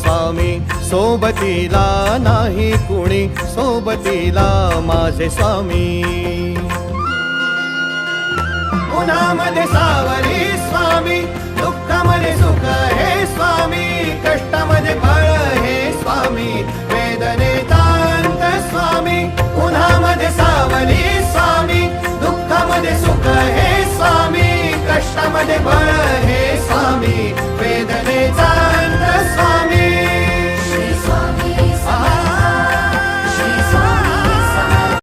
स्वामी, सोबतीला नाही कुणी, सोबतीला माझे स्वामी. उन्हामध्ये सावली स्वामी, दुःखामध्ये सुख हे स्वामी, कष्टामध्ये फळ हे स्वामी, वेदनेचा अंत स्वामी. उन्हामध्ये सावली स्वामी, दुःखामध्ये सुख हे स्वामी, कष्टामध्ये फळ